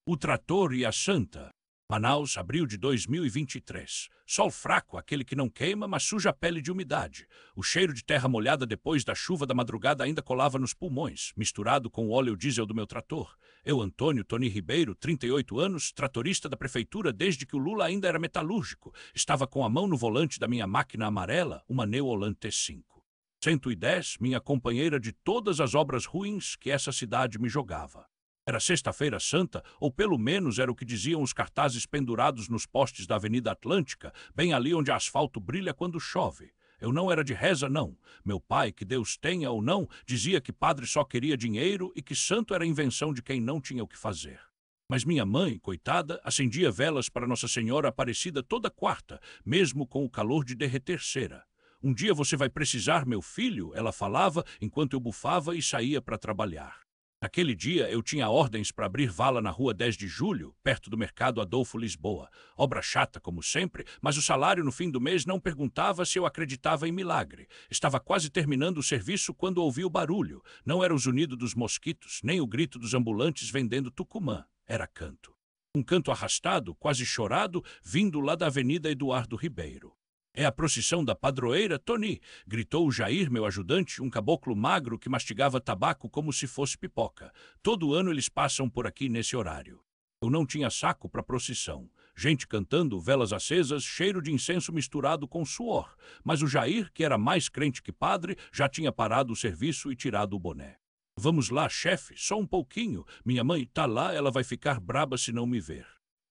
O trator e a santa. Manaus, abril de 2023. Sol fraco, aquele que não queima, mas suja a pele de umidade. O cheiro de terra molhada depois da chuva da madrugada ainda colava nos pulmões, misturado com o óleo diesel do meu trator. Eu, Antônio Tony Ribeiro, 38 anos, tratorista da prefeitura desde que o Lula ainda era metalúrgico. Estava com a mão no volante da minha máquina amarela, uma Neo Holland T5. 110, minha companheira de todas as obras ruins que essa cidade me jogava. Era Sexta-feira Santa, ou pelo menos era o que diziam os cartazes pendurados nos postes da Avenida Atlântica, bem ali onde o asfalto brilha quando chove. Eu não era de reza, não. Meu pai, que Deus tenha ou não, dizia que padre só queria dinheiro e que santo era invenção de quem não tinha o que fazer. Mas minha mãe, coitada, acendia velas para Nossa Senhora Aparecida toda quarta, mesmo com o calor de derreter cera. Um dia você vai precisar, meu filho, ela falava enquanto eu bufava e saía para trabalhar. Naquele dia, eu tinha ordens para abrir vala na rua 10 de julho, perto do mercado Adolfo Lisboa. Obra chata, como sempre, mas o salário no fim do mês não perguntava se eu acreditava em milagre. Estava quase terminando o serviço quando ouvi o barulho. Não era o zunido dos mosquitos, nem o grito dos ambulantes vendendo Tucumã. Era canto. Um canto arrastado, quase chorado, vindo lá da Avenida Eduardo Ribeiro. É a procissão da padroeira, Tony, gritou o Jair, meu ajudante, um caboclo magro que mastigava tabaco como se fosse pipoca. Todo ano eles passam por aqui nesse horário. Eu não tinha saco para procissão. Gente cantando, velas acesas, cheiro de incenso misturado com suor. Mas o Jair, que era mais crente que padre, já tinha parado o serviço e tirado o boné. Vamos lá, chefe, só um pouquinho. Minha mãe tá lá, ela vai ficar braba se não me ver.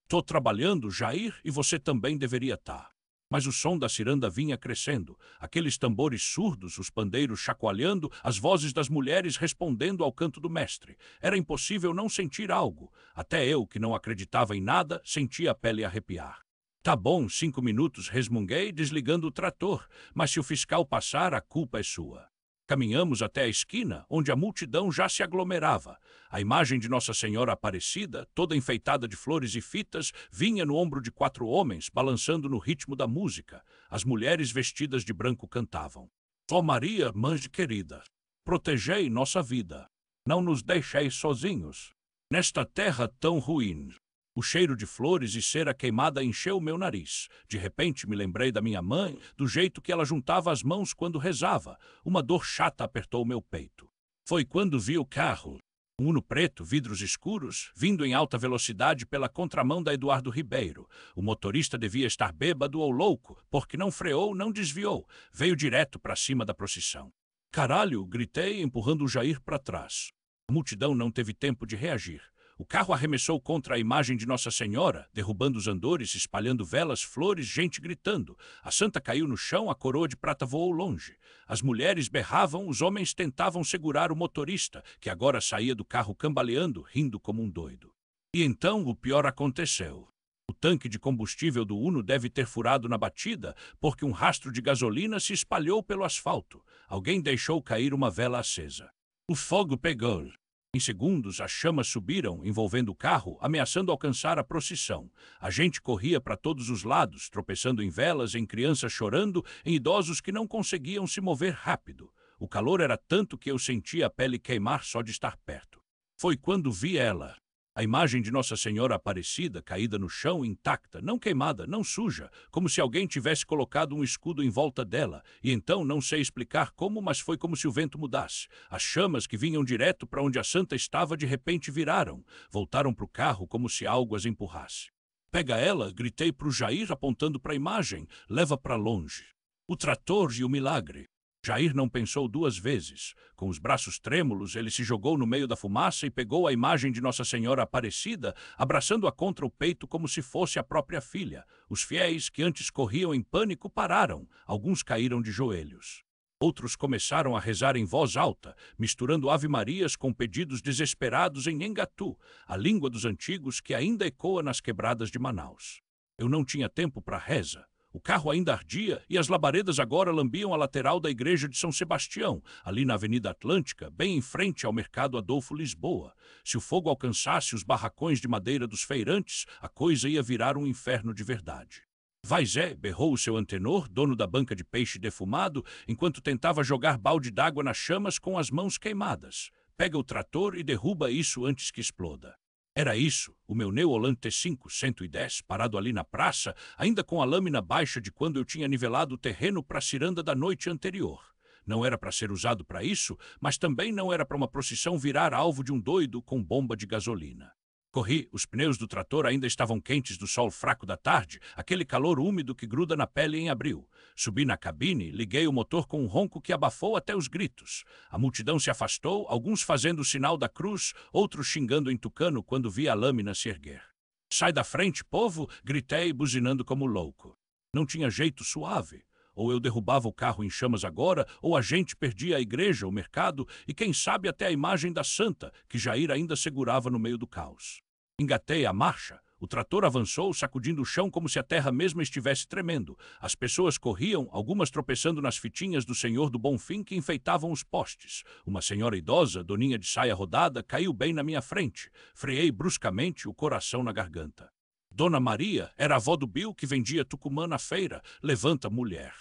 Tô trabalhando, Jair, e você também deveria estar. Mas o som da ciranda vinha crescendo, aqueles tambores surdos, os pandeiros chacoalhando, as vozes das mulheres respondendo ao canto do mestre. Era impossível não sentir algo. Até eu, que não acreditava em nada, sentia a pele arrepiar. Tá bom, 5 minutos, resmunguei, desligando o trator, mas se o fiscal passar, a culpa é sua. Caminhamos até a esquina, onde a multidão já se aglomerava. A imagem de Nossa Senhora Aparecida, toda enfeitada de flores e fitas, vinha no ombro de 4 homens, balançando no ritmo da música. As mulheres vestidas de branco cantavam. Ó Maria, mãe querida, protegei nossa vida. Não nos deixeis sozinhos, nesta terra tão ruim. O cheiro de flores e cera queimada encheu meu nariz. De repente me lembrei da minha mãe, do jeito que ela juntava as mãos quando rezava. Uma dor chata apertou meu peito. Foi quando vi o carro, um Uno preto, vidros escuros, vindo em alta velocidade pela contramão da Eduardo Ribeiro. O motorista devia estar bêbado ou louco, porque não freou, não desviou. Veio direto para cima da procissão. Caralho, gritei, empurrando o Jair para trás. A multidão não teve tempo de reagir. O carro arremessou contra a imagem de Nossa Senhora, derrubando os andores, espalhando velas, flores, gente gritando. A santa caiu no chão, a coroa de prata voou longe. As mulheres berravam, os homens tentavam segurar o motorista, que agora saía do carro cambaleando, rindo como um doido. E então o pior aconteceu. O tanque de combustível do Uno deve ter furado na batida, porque um rastro de gasolina se espalhou pelo asfalto. Alguém deixou cair uma vela acesa. O fogo pegou. Em segundos, as chamas subiram, envolvendo o carro, ameaçando alcançar a procissão. A gente corria para todos os lados, tropeçando em velas, em crianças chorando, em idosos que não conseguiam se mover rápido. O calor era tanto que eu sentia a pele queimar só de estar perto. Foi quando vi ela. A imagem de Nossa Senhora Aparecida, caída no chão, intacta, não queimada, não suja, como se alguém tivesse colocado um escudo em volta dela. E então, não sei explicar como, mas foi como se o vento mudasse. As chamas que vinham direto para onde a santa estava de repente viraram. Voltaram para o carro como se algo as empurrasse. Pega ela, gritei para o Jair apontando para a imagem. Leva para longe. O trator e o milagre. Jair não pensou 2 vezes. Com os braços trêmulos, ele se jogou no meio da fumaça e pegou a imagem de Nossa Senhora Aparecida, abraçando-a contra o peito como se fosse a própria filha. Os fiéis, que antes corriam em pânico, pararam. Alguns caíram de joelhos. Outros começaram a rezar em voz alta, misturando ave-marias com pedidos desesperados em Nhengatu, a língua dos antigos que ainda ecoa nas quebradas de Manaus. Eu não tinha tempo para reza. O carro ainda ardia e as labaredas agora lambiam a lateral da igreja de São Sebastião, ali na Avenida Atlântica, bem em frente ao mercado Adolfo Lisboa. Se o fogo alcançasse os barracões de madeira dos feirantes, a coisa ia virar um inferno de verdade. Vai Zé, berrou o seu antenor, dono da banca de peixe defumado, enquanto tentava jogar balde d'água nas chamas com as mãos queimadas. Pega o trator e derruba isso antes que exploda. Era isso, o meu Neuholand T5 110, parado ali na praça, ainda com a lâmina baixa de quando eu tinha nivelado o terreno para a ciranda da noite anterior. Não era para ser usado para isso, mas também não era para uma procissão virar alvo de um doido com bomba de gasolina. Corri, os pneus do trator ainda estavam quentes do sol fraco da tarde, aquele calor úmido que gruda na pele em abril. Subi na cabine, liguei o motor com um ronco que abafou até os gritos. A multidão se afastou, alguns fazendo o sinal da cruz, outros xingando em tucano quando vi a lâmina se erguer. Sai da frente, povo! Gritei, buzinando como louco. Não tinha jeito suave. Ou eu derrubava o carro em chamas agora, ou a gente perdia a igreja, o mercado e, quem sabe, até a imagem da santa, que Jair ainda segurava no meio do caos. Engatei a marcha. O trator avançou, sacudindo o chão como se a terra mesma estivesse tremendo. As pessoas corriam, algumas tropeçando nas fitinhas do Senhor do Bonfim que enfeitavam os postes. Uma senhora idosa, doninha de saia rodada, caiu bem na minha frente. Freiei bruscamente, o coração na garganta. Dona Maria era a avó do Bill que vendia tucumã na feira. Levanta, mulher.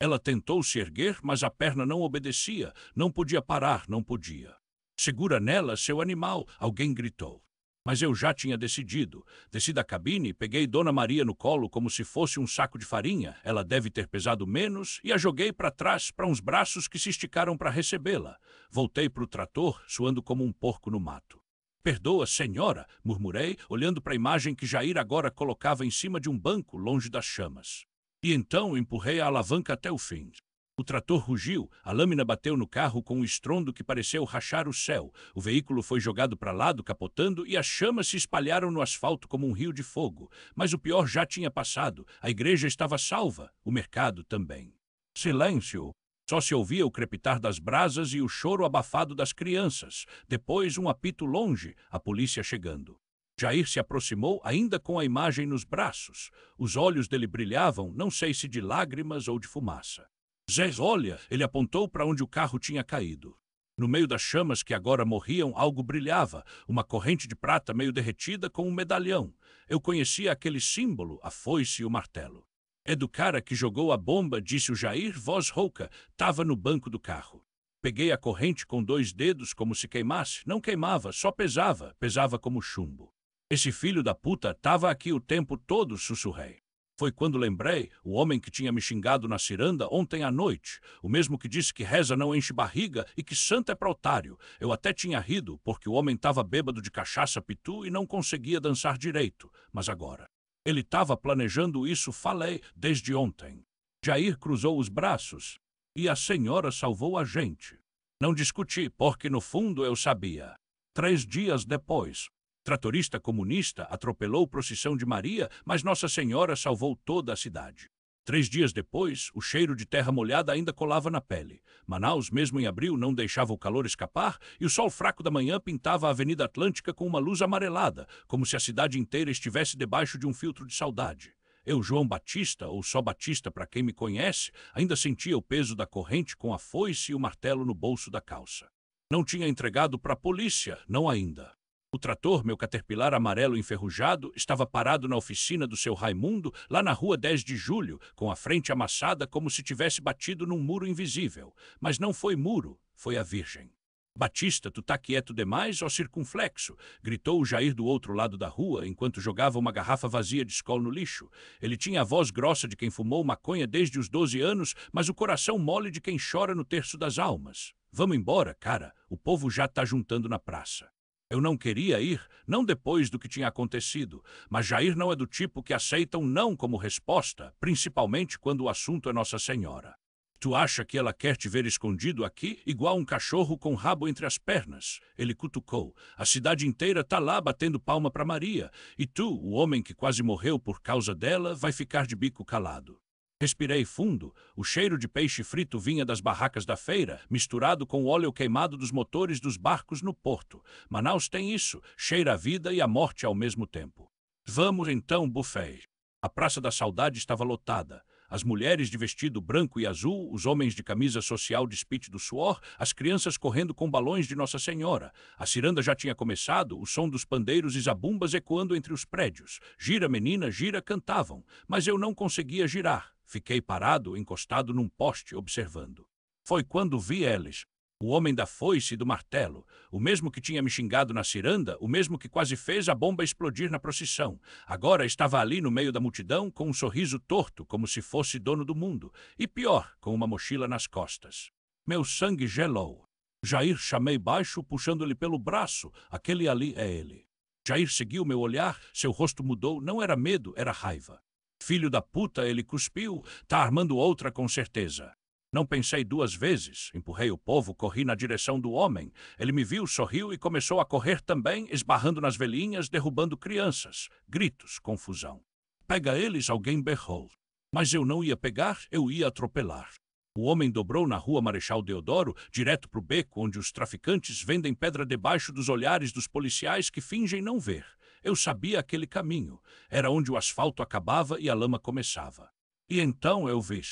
Ela tentou se erguer, mas a perna não obedecia. Não podia parar, não podia. Segura nela, seu animal, alguém gritou. Mas eu já tinha decidido. Desci da cabine, peguei Dona Maria no colo como se fosse um saco de farinha. Ela deve ter pesado menos e a joguei para trás, para uns braços que se esticaram para recebê-la. Voltei para o trator, suando como um porco no mato. Perdoa, senhora, murmurei, olhando para a imagem que Jair agora colocava em cima de um banco, longe das chamas. E então empurrei a alavanca até o fim. O trator rugiu, a lâmina bateu no carro com um estrondo que pareceu rachar o céu. O veículo foi jogado para lado, capotando, e as chamas se espalharam no asfalto como um rio de fogo. Mas o pior já tinha passado. A igreja estava salva, o mercado também. Silêncio. Só se ouvia o crepitar das brasas e o choro abafado das crianças. Depois, um apito longe, a polícia chegando. Jair se aproximou, ainda com a imagem nos braços. Os olhos dele brilhavam, não sei se de lágrimas ou de fumaça. Zé, olha, ele apontou para onde o carro tinha caído. No meio das chamas que agora morriam, algo brilhava, uma corrente de prata meio derretida com um medalhão. Eu conhecia aquele símbolo, a foice e o martelo. É do cara que jogou a bomba, disse o Jair, voz rouca, tava no banco do carro. Peguei a corrente com 2 dedos como se queimasse, não queimava, só pesava, pesava como chumbo. Esse filho da puta tava aqui o tempo todo, sussurrei. Foi quando lembrei, o homem que tinha me xingado na ciranda ontem à noite, o mesmo que disse que reza não enche barriga e que santo é pra otário. Eu até tinha rido, porque o homem tava bêbado de cachaça pitu e não conseguia dançar direito, mas agora. Ele estava planejando isso, falei, desde ontem. Jair cruzou os braços e a senhora salvou a gente. Não discuti, porque no fundo eu sabia. 3 dias depois, tratorista comunista atropelou procissão de Maria, mas Nossa Senhora salvou toda a cidade. 3 dias depois, o cheiro de terra molhada ainda colava na pele. Manaus, mesmo em abril, não deixava o calor escapar e o sol fraco da manhã pintava a Avenida Atlântica com uma luz amarelada, como se a cidade inteira estivesse debaixo de um filtro de saudade. Eu, João Batista, ou só Batista para quem me conhece, ainda sentia o peso da corrente com a foice e o martelo no bolso da calça. Não tinha entregado para a polícia, não ainda. O trator, meu Caterpillar amarelo enferrujado, estava parado na oficina do seu Raimundo, lá na rua 10 de Julho, com a frente amassada como se tivesse batido num muro invisível. Mas não foi muro, foi a Virgem. Batista, tu tá quieto demais, ó circunflexo, gritou o Jair do outro lado da rua, enquanto jogava uma garrafa vazia de Skol no lixo. Ele tinha a voz grossa de quem fumou maconha desde os 12 anos, mas o coração mole de quem chora no terço das almas. Vamos embora, cara, o povo já tá juntando na praça. Eu não queria ir, não depois do que tinha acontecido, mas Jair não é do tipo que aceita um não como resposta, principalmente quando o assunto é Nossa Senhora. Tu acha que ela quer te ver escondido aqui, igual um cachorro com o rabo entre as pernas? Ele cutucou. A cidade inteira tá lá batendo palma para Maria, e tu, o homem que quase morreu por causa dela, vai ficar de bico calado. Respirei fundo. O cheiro de peixe frito vinha das barracas da feira, misturado com o óleo queimado dos motores dos barcos no porto. Manaus tem isso, cheira a vida e a morte ao mesmo tempo. Vamos então, buffet. A Praça da Saudade estava lotada. As mulheres de vestido branco e azul, os homens de camisa social despite do suor, as crianças correndo com balões de Nossa Senhora. A ciranda já tinha começado, o som dos pandeiros e zabumbas ecoando entre os prédios. Gira, menina, gira, cantavam. Mas eu não conseguia girar. Fiquei parado, encostado num poste, observando. Foi quando vi eles. O homem da foice e do martelo, o mesmo que tinha me xingado na ciranda, o mesmo que quase fez a bomba explodir na procissão, agora estava ali no meio da multidão com um sorriso torto, como se fosse dono do mundo, e pior, com uma mochila nas costas. Meu sangue gelou. Jair chamei baixo, puxando-lhe pelo braço. Aquele ali é ele. Jair seguiu meu olhar, seu rosto mudou, não era medo, era raiva. Filho da puta, ele cuspiu, tá armando outra com certeza. Não pensei duas vezes, empurrei o povo, corri na direção do homem. Ele me viu, sorriu e começou a correr também, esbarrando nas velhinhas, derrubando crianças. Gritos, confusão. Pega eles, alguém berrou. Mas eu não ia pegar, eu ia atropelar. O homem dobrou na rua Marechal Deodoro, direto para o beco onde os traficantes vendem pedra debaixo dos olhares dos policiais que fingem não ver. Eu sabia aquele caminho. Era onde o asfalto acabava e a lama começava. E então eu vi.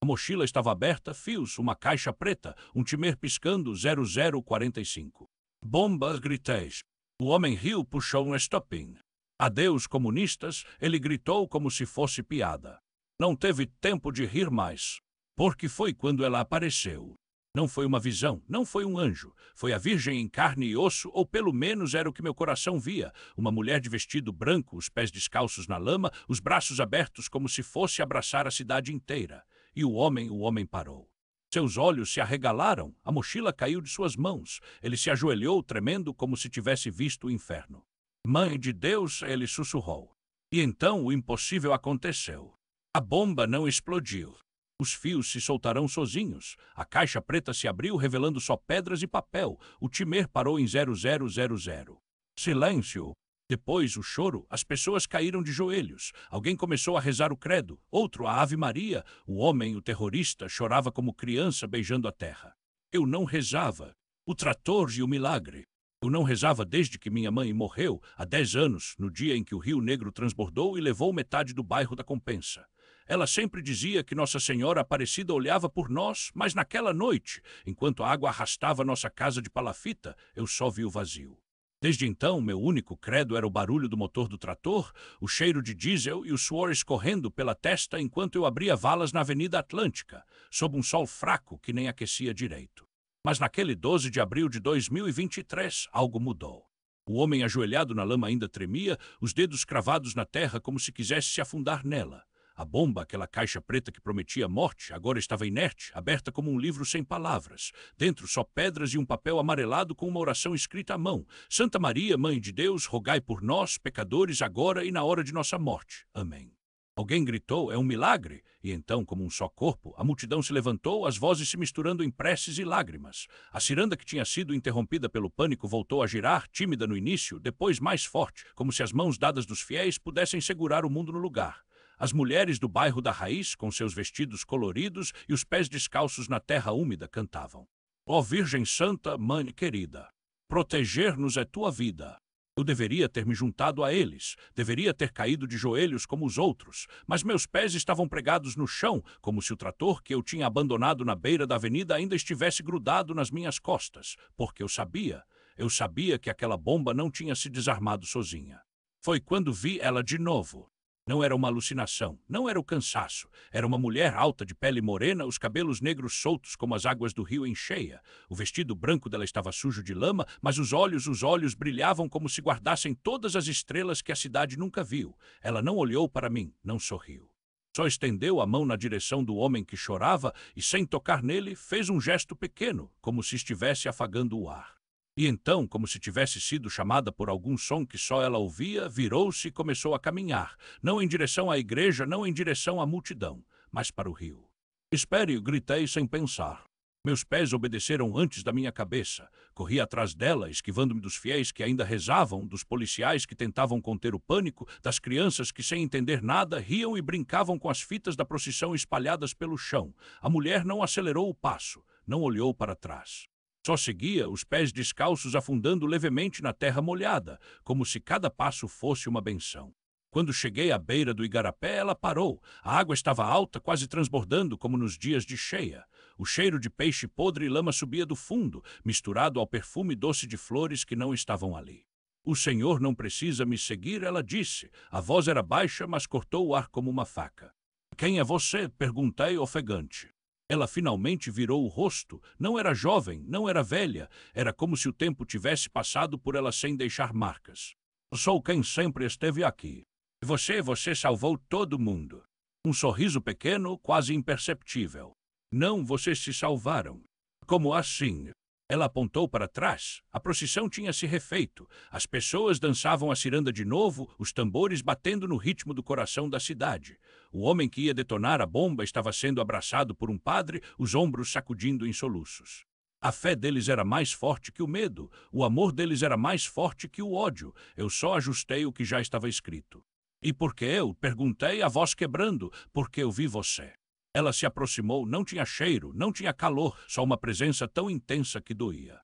A mochila estava aberta, fios, uma caixa preta, um timer piscando 0045. Bomba, gritei. O homem riu, puxou um estopim. Adeus, comunistas, ele gritou como se fosse piada. Não teve tempo de rir mais. Porque foi quando ela apareceu. Não foi uma visão, não foi um anjo. Foi a Virgem em carne e osso, ou pelo menos era o que meu coração via. Uma mulher de vestido branco, os pés descalços na lama, os braços abertos como se fosse abraçar a cidade inteira. E o homem parou. Seus olhos se arregalaram, a mochila caiu de suas mãos. Ele se ajoelhou, tremendo como se tivesse visto o inferno. Mãe de Deus, ele sussurrou. E então o impossível aconteceu. A bomba não explodiu. Os fios se soltarão sozinhos. A caixa preta se abriu, revelando só pedras e papel. O timer parou em 0000. Silêncio. Depois, o choro, as pessoas caíram de joelhos. Alguém começou a rezar o credo, outro a Ave Maria. O homem, o terrorista, chorava como criança beijando a terra. Eu não rezava. O trator e o milagre. Eu não rezava desde que minha mãe morreu, há 10 anos, no dia em que o Rio Negro transbordou e levou metade do bairro da Compensa. Ela sempre dizia que Nossa Senhora Aparecida olhava por nós, mas naquela noite, enquanto a água arrastava nossa casa de palafita, eu só vi o vazio. Desde então, meu único credo era o barulho do motor do trator, o cheiro de diesel e o suor escorrendo pela testa enquanto eu abria valas na Avenida Atlântica, sob um sol fraco que nem aquecia direito. Mas naquele 12 de abril de 2023, algo mudou. O homem ajoelhado na lama ainda tremia, os dedos cravados na terra como se quisesse se afundar nela. A bomba, aquela caixa preta que prometia morte, agora estava inerte, aberta como um livro sem palavras. Dentro só pedras e um papel amarelado com uma oração escrita à mão. Santa Maria, Mãe de Deus, rogai por nós, pecadores, agora e na hora de nossa morte. Amém. Alguém gritou, é um milagre. E então, como um só corpo, a multidão se levantou, as vozes se misturando em preces e lágrimas. A ciranda que tinha sido interrompida pelo pânico voltou a girar, tímida no início, depois mais forte, como se as mãos dadas dos fiéis pudessem segurar o mundo no lugar. As mulheres do bairro da Raiz, com seus vestidos coloridos e os pés descalços na terra úmida, cantavam. Ó Virgem Santa, Mãe querida, proteger-nos é tua vida. Eu deveria ter me juntado a eles, deveria ter caído de joelhos como os outros, mas meus pés estavam pregados no chão, como se o trator que eu tinha abandonado na beira da avenida ainda estivesse grudado nas minhas costas, porque eu sabia que aquela bomba não tinha se desarmado sozinha. Foi quando vi ela de novo. Não era uma alucinação, não era o cansaço. Era uma mulher alta de pele morena, os cabelos negros soltos como as águas do rio em cheia. O vestido branco dela estava sujo de lama, mas os olhos brilhavam como se guardassem todas as estrelas que a cidade nunca viu. Ela não olhou para mim, não sorriu. Só estendeu a mão na direção do homem que chorava e, sem tocar nele, fez um gesto pequeno, como se estivesse afagando o ar. E então, como se tivesse sido chamada por algum som que só ela ouvia, virou-se e começou a caminhar, não em direção à igreja, não em direção à multidão, mas para o rio. Espere, gritei sem pensar. Meus pés obedeceram antes da minha cabeça. Corri atrás dela, esquivando-me dos fiéis que ainda rezavam, dos policiais que tentavam conter o pânico, das crianças que, sem entender nada, riam e brincavam com as fitas da procissão espalhadas pelo chão. A mulher não acelerou o passo, não olhou para trás. Só seguia, os pés descalços afundando levemente na terra molhada, como se cada passo fosse uma benção. Quando cheguei à beira do igarapé, ela parou. A água estava alta, quase transbordando, como nos dias de cheia. O cheiro de peixe podre e lama subia do fundo, misturado ao perfume doce de flores que não estavam ali. O senhor não precisa me seguir, ela disse. A voz era baixa, mas cortou o ar como uma faca. Quem é você? Perguntei ofegante. Ela finalmente virou o rosto. Não era jovem, não era velha. Era como se o tempo tivesse passado por ela sem deixar marcas. Sou quem sempre esteve aqui. Você salvou todo mundo. Um sorriso pequeno, quase imperceptível. Não, vocês se salvaram. Como assim? Ela apontou para trás. A procissão tinha se refeito. As pessoas dançavam a ciranda de novo, os tambores batendo no ritmo do coração da cidade. O homem que ia detonar a bomba estava sendo abraçado por um padre, os ombros sacudindo em soluços. A fé deles era mais forte que o medo. O amor deles era mais forte que o ódio. Eu só ajustei o que já estava escrito. E por que eu? Perguntei, a voz quebrando. Porque eu vi você. Ela se aproximou, não tinha cheiro, não tinha calor, só uma presença tão intensa que doía.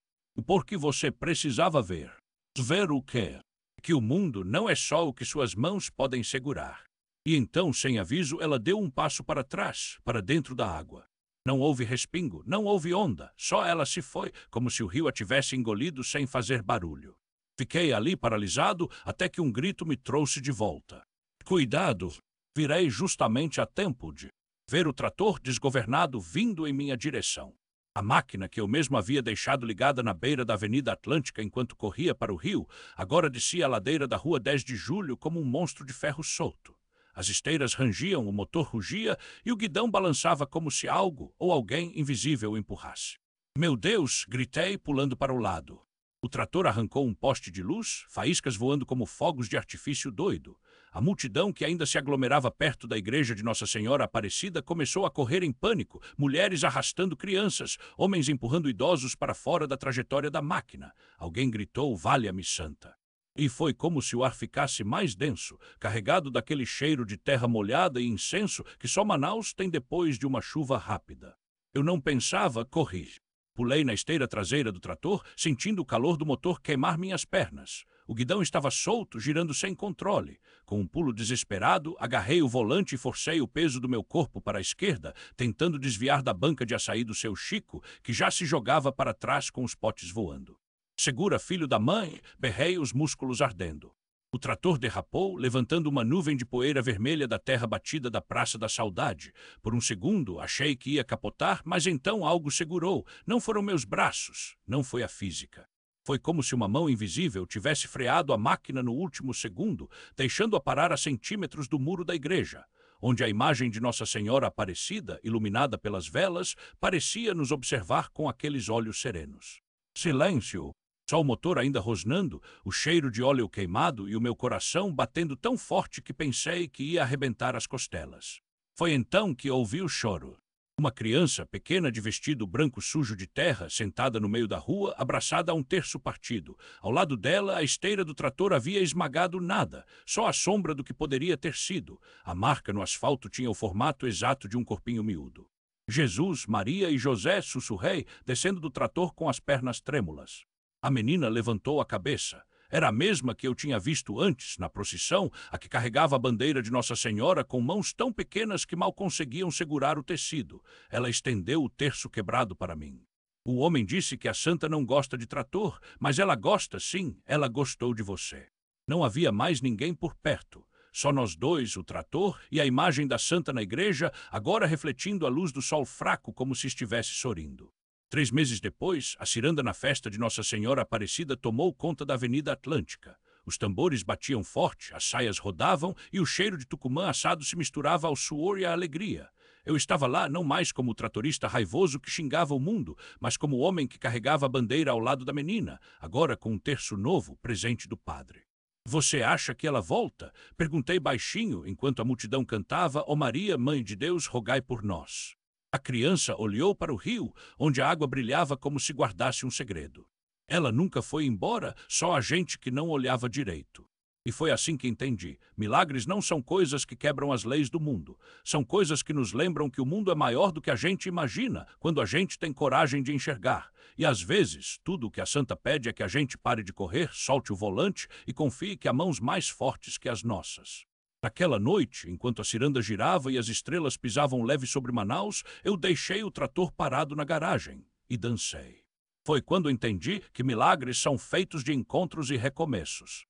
Porque você precisava ver. Ver o quê? Que o mundo não é só o que suas mãos podem segurar. E então, sem aviso, ela deu um passo para trás, para dentro da água. Não houve respingo, não houve onda, só ela se foi, como se o rio a tivesse engolido sem fazer barulho. Fiquei ali paralisado até que um grito me trouxe de volta. Cuidado! Virei justamente a tempo de ver o trator desgovernado vindo em minha direção. A máquina que eu mesmo havia deixado ligada na beira da Avenida Atlântica enquanto corria para o rio, agora descia a ladeira da Rua 10 de Julho como um monstro de ferro solto. As esteiras rangiam, o motor rugia e o guidão balançava como se algo ou alguém invisível o empurrasse. Meu Deus! Gritei, pulando para o lado. O trator arrancou um poste de luz, faíscas voando como fogos de artifício doido. A multidão que ainda se aglomerava perto da igreja de Nossa Senhora Aparecida começou a correr em pânico, mulheres arrastando crianças, homens empurrando idosos para fora da trajetória da máquina. Alguém gritou, valha-me santa. E foi como se o ar ficasse mais denso, carregado daquele cheiro de terra molhada e incenso que só Manaus tem depois de uma chuva rápida. Eu não pensava, corri. Pulei na esteira traseira do trator, sentindo o calor do motor queimar minhas pernas. O guidão estava solto, girando sem controle. Com um pulo desesperado, agarrei o volante e forcei o peso do meu corpo para a esquerda, tentando desviar da banca de açaí do seu Chico, que já se jogava para trás com os potes voando. Segura, filho da mãe! Berrei, os músculos ardendo. O trator derrapou, levantando uma nuvem de poeira vermelha da terra batida da Praça da Saudade. Por um segundo, achei que ia capotar, mas então algo segurou. Não foram meus braços, não foi a física. Foi como se uma mão invisível tivesse freado a máquina no último segundo, deixando-a parar a centímetros do muro da igreja, onde a imagem de Nossa Senhora Aparecida, iluminada pelas velas, parecia nos observar com aqueles olhos serenos. Silêncio! Só o motor ainda rosnando, o cheiro de óleo queimado e o meu coração batendo tão forte que pensei que ia arrebentar as costelas. Foi então que ouvi o choro. Uma criança pequena de vestido branco sujo de terra, sentada no meio da rua, abraçada a um terço partido. Ao lado dela, a esteira do trator havia esmagado nada, só a sombra do que poderia ter sido. A marca no asfalto tinha o formato exato de um corpinho miúdo. Jesus, Maria e José, sussurrei, descendo do trator com as pernas trêmulas. A menina levantou a cabeça. Era a mesma que eu tinha visto antes, na procissão, a que carregava a bandeira de Nossa Senhora com mãos tão pequenas que mal conseguiam segurar o tecido. Ela estendeu o terço quebrado para mim. O homem disse que a santa não gosta de trator, mas ela gosta, sim, ela gostou de você. Não havia mais ninguém por perto. Só nós dois, o trator e a imagem da santa na igreja, agora refletindo a luz do sol fraco como se estivesse sorrindo. 3 meses depois, a ciranda na festa de Nossa Senhora Aparecida tomou conta da Avenida Atlântica. Os tambores batiam forte, as saias rodavam e o cheiro de tucumã assado se misturava ao suor e à alegria. Eu estava lá não mais como o tratorista raivoso que xingava o mundo, mas como o homem que carregava a bandeira ao lado da menina, agora com um terço novo, presente do padre. Você acha que ela volta? Perguntei baixinho, enquanto a multidão cantava, ó Maria, Mãe de Deus, rogai por nós. A criança olhou para o rio, onde a água brilhava como se guardasse um segredo. Ela nunca foi embora, só a gente que não olhava direito. E foi assim que entendi. Milagres não são coisas que quebram as leis do mundo. São coisas que nos lembram que o mundo é maior do que a gente imagina, quando a gente tem coragem de enxergar. E às vezes, tudo o que a santa pede é que a gente pare de correr, solte o volante e confie que há mãos mais fortes que as nossas. Naquela noite, enquanto a ciranda girava e as estrelas pisavam leve sobre Manaus, eu deixei o trator parado na garagem e dancei. Foi quando entendi que milagres são feitos de encontros e recomeços.